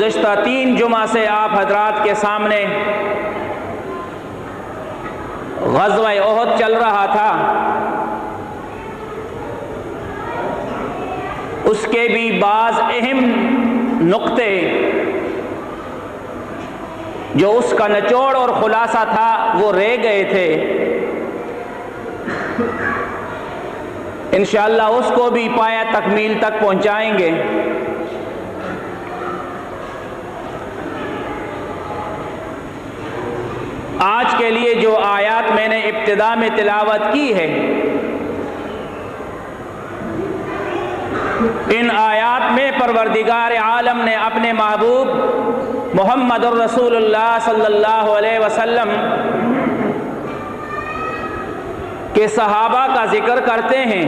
گزشتہ 3 جمعہ سے آپ حضرات کے سامنے غزوہ احد چل رہا تھا، اس کے بھی بعض اہم نقطے جو اس کا نچوڑ اور خلاصہ تھا وہ رہ گئے تھے، انشاءاللہ اس کو بھی پایہ تکمیل تک پہنچائیں گے۔ آج کے لیے جو آیات میں نے ابتدا میں تلاوت کی ہے، ان آیات میں پروردگار عالم نے اپنے محبوب محمد الرسول اللہ صلی اللہ علیہ وسلم کے صحابہ کا ذکر کرتے ہیں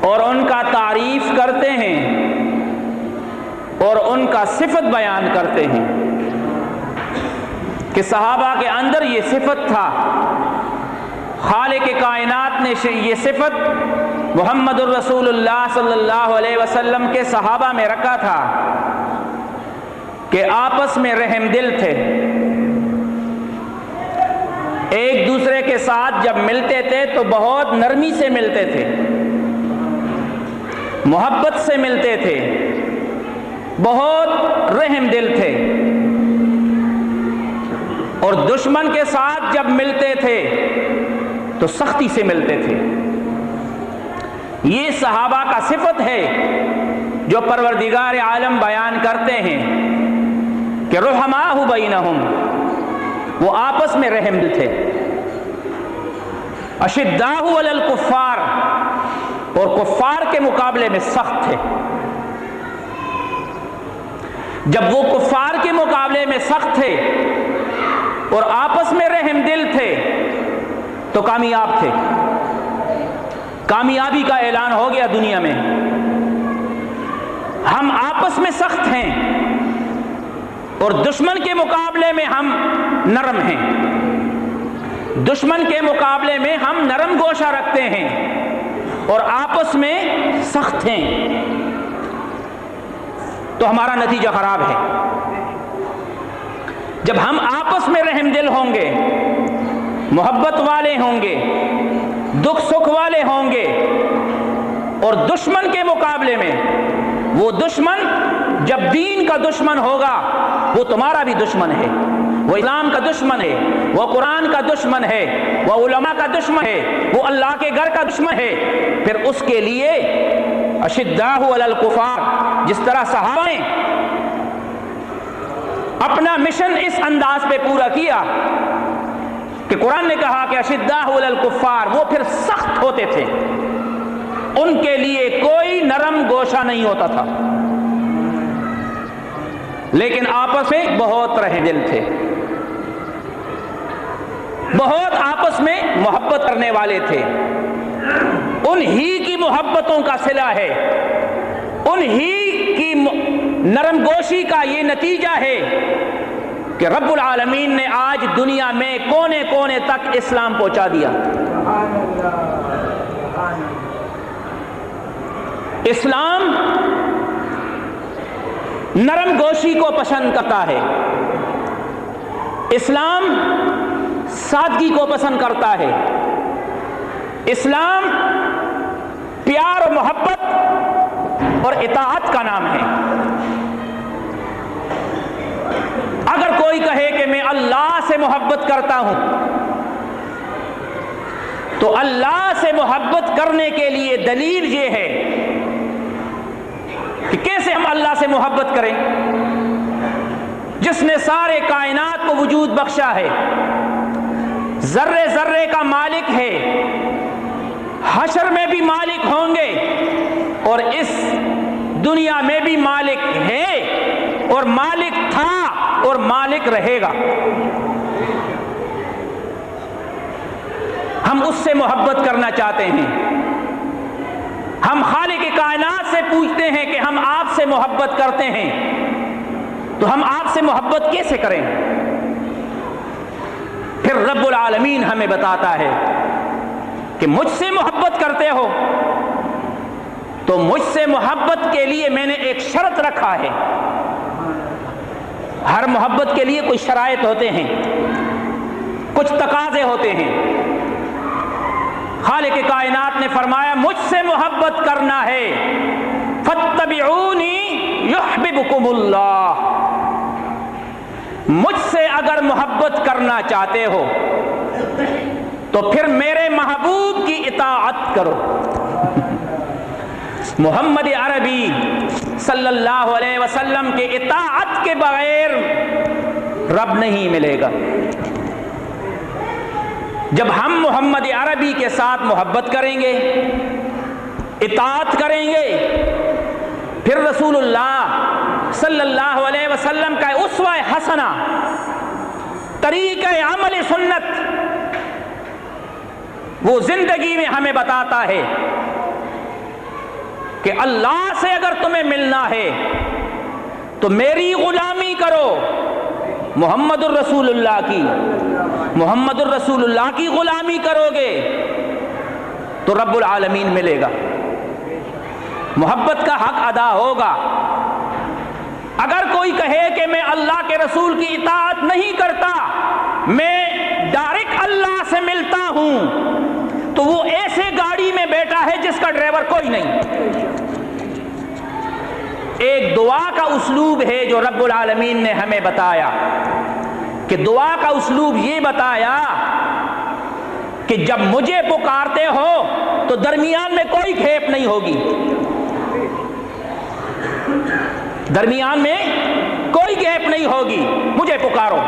اور ان کا تعریف کرتے ہیں اور ان کا صفت بیان کرتے ہیں کہ صحابہ کے اندر یہ صفت تھا، خالق کائنات نے یہ صفت محمد الرسول اللہ صلی اللہ علیہ وسلم کے صحابہ میں رکھا تھا کہ آپس میں رحم دل تھے، ایک دوسرے کے ساتھ جب ملتے تھے تو بہت نرمی سے ملتے تھے، محبت سے ملتے تھے، بہت رحم دل تھے، اور دشمن کے ساتھ جب ملتے تھے تو سختی سے ملتے تھے۔ یہ صحابہ کا صفت ہے جو پروردگار عالم بیان کرتے ہیں کہ رحماء بینہم، وہ آپس میں رحم دل تھے، اشداء علی الکفار، اور کفار کے مقابلے میں سخت تھے۔ جب وہ کفار کے مقابلے میں سخت تھے اور آپس میں رحم دل تھے تو کامیاب تھے، کامیابی کا اعلان ہو گیا دنیا میں۔ ہم آپس میں سخت ہیں اور دشمن کے مقابلے میں ہم نرم ہیں، دشمن کے مقابلے میں ہم نرم گوشہ رکھتے ہیں اور آپس میں سخت ہیں، تو ہمارا نتیجہ خراب ہے۔ جب ہم آپس میں رحم دل ہوں گے، محبت والے ہوں گے، دکھ سکھ والے ہوں گے، اور دشمن کے مقابلے میں وہ دشمن جب دین کا دشمن ہوگا وہ تمہارا بھی دشمن ہے، وہ اسلام کا دشمن ہے، وہ قرآن کا دشمن ہے، وہ علماء کا دشمن ہے، وہ اللہ کے گھر کا دشمن ہے، پھر اس کے لیے اشداء علی الکفار، جس طرح صحابہ نے اپنا مشن اس انداز پہ پورا کیا کہ قرآن نے کہا کہ اشداء علی الکفار، وہ پھر سخت ہوتے تھے، ان کے لیے کوئی نرم گوشہ نہیں ہوتا تھا، لیکن آپس میں بہت رحم دل تھے، بہت آپس میں محبت کرنے والے تھے۔ انہی کی محبتوں کا صلہ ہے، انہی کی نرم گوشی کا یہ نتیجہ ہے کہ رب العالمین نے آج دنیا میں کونے کونے تک اسلام پہنچا دیا۔ اسلام نرم گوشی کو پسند کرتا ہے، اسلام سادگی کو پسند کرتا ہے، اسلام پیار و محبت اور اطاعت کا نام ہے۔ اگر کوئی کہے کہ میں اللہ سے محبت کرتا ہوں تو اللہ سے محبت کرنے کے لیے دلیل یہ ہے کہ کیسے ہم اللہ سے محبت کریں جس نے سارے کائنات کو وجود بخشا ہے، ذرے ذرے کا مالک ہے، حشر میں بھی مالک ہوں گے اور اس دنیا میں بھی مالک ہے اور مالک تھا اور مالک رہے گا۔ ہم اس سے محبت کرنا چاہتے ہیں، ہم خالق کائنات سے پوچھتے ہیں کہ ہم آپ سے محبت کرتے ہیں تو ہم آپ سے محبت کیسے کریں؟ پھر رب العالمین ہمیں بتاتا ہے کہ مجھ سے محبت کرتے ہو تو مجھ سے محبت کے لیے میں نے ایک شرط رکھا ہے. ہر محبت کے لیے کوئی شرائط ہوتے ہیں، کچھ تقاضے ہوتے ہیں. خالق کائنات نے فرمایا مجھ سے محبت کرنا ہے، فاتبعونی یحببکم اللہ. مجھ سے اگر محبت کرنا چاہتے ہو تو پھر میرے محبوب کی اطاعت کرو. محمد عربی صلی اللہ علیہ وسلم کے اطاعت کے بغیر رب نہیں ملے گا. جب ہم محمد عربی کے ساتھ محبت کریں گے، اطاعت کریں گے، پھر رسول اللہ صلی اللہ علیہ وسلم کا اسوہ حسنہ، طریقہ عمل سنت، وہ زندگی میں ہمیں بتاتا ہے کہ اللہ سے اگر تمہیں ملنا ہے تو میری غلامی کرو. محمد الرسول اللہ کی، محمد الرسول اللہ کی غلامی کرو گے تو رب العالمین ملے گا، محبت کا حق ادا ہوگا. اگر کوئی کہے کہ میں اللہ کے رسول کی اطاعت نہیں کرتا، میں ڈائریکٹ اللہ سے ملتا ہوں، تو وہ ایسے گاڑی میں بیٹھا ہے جس کا ڈرائیور کوئی نہیں. ایک دعا کا اسلوب ہے جو رب العالمین نے ہمیں بتایا، کہ دعا کا اسلوب یہ بتایا کہ جب مجھے پکارتے ہو تو درمیان میں کوئی کھیپ نہیں ہوگی، درمیان میں کوئی گیپ نہیں ہوگی. مجھے پکارو،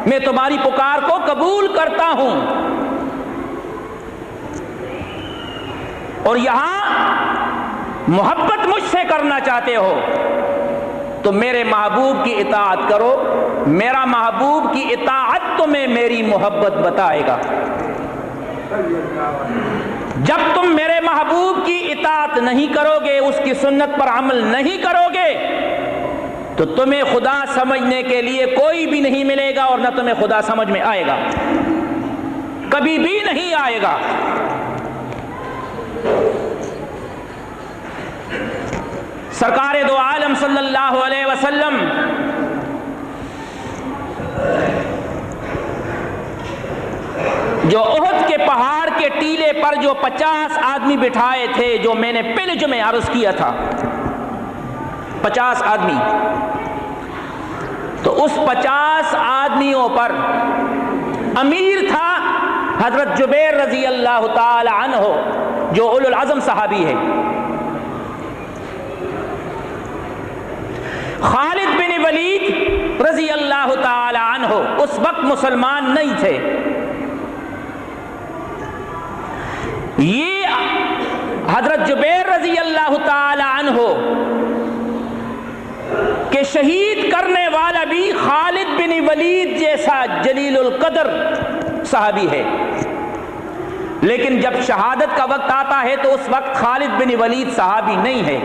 میں تمہاری پکار کو قبول کرتا ہوں. اور یہاں محبت مجھ سے کرنا چاہتے ہو تو میرے محبوب کی اطاعت کرو. میرا محبوب کی اطاعت تمہیں میری محبت بتائے گا. جب تم میرے محبوب کی اطاعت نہیں کرو گے، اس کی سنت پر عمل نہیں کرو گے، تو تمہیں خدا سمجھنے کے لیے کوئی بھی نہیں ملے گا، اور نہ تمہیں خدا سمجھ میں آئے گا، کبھی بھی نہیں آئے گا. سرکار دو عالم صلی اللہ علیہ وسلم جو احد کے پہاڑ کے ٹیلے پر جو 50 آدمی بٹھائے تھے، جو میں نے پہلے جمعے عرض کیا تھا، 50 آدمی، تو اس 50 آدمیوں پر امیر تھا حضرت جبیر رضی اللہ تعالی عنہ، جو اولو العزم صحابی ہے. خالد بن ولید رضی اللہ تعالی عنہ اس وقت مسلمان نہیں تھے. یہ حضرت جبیر رضی اللہ تعالی عنہ کہ شہید کرنے والا بھی خالد بن ولید جیسا جلیل القدر صحابی ہے، لیکن جب شہادت کا وقت آتا ہے تو اس وقت خالد بن ولید صحابی نہیں ہے.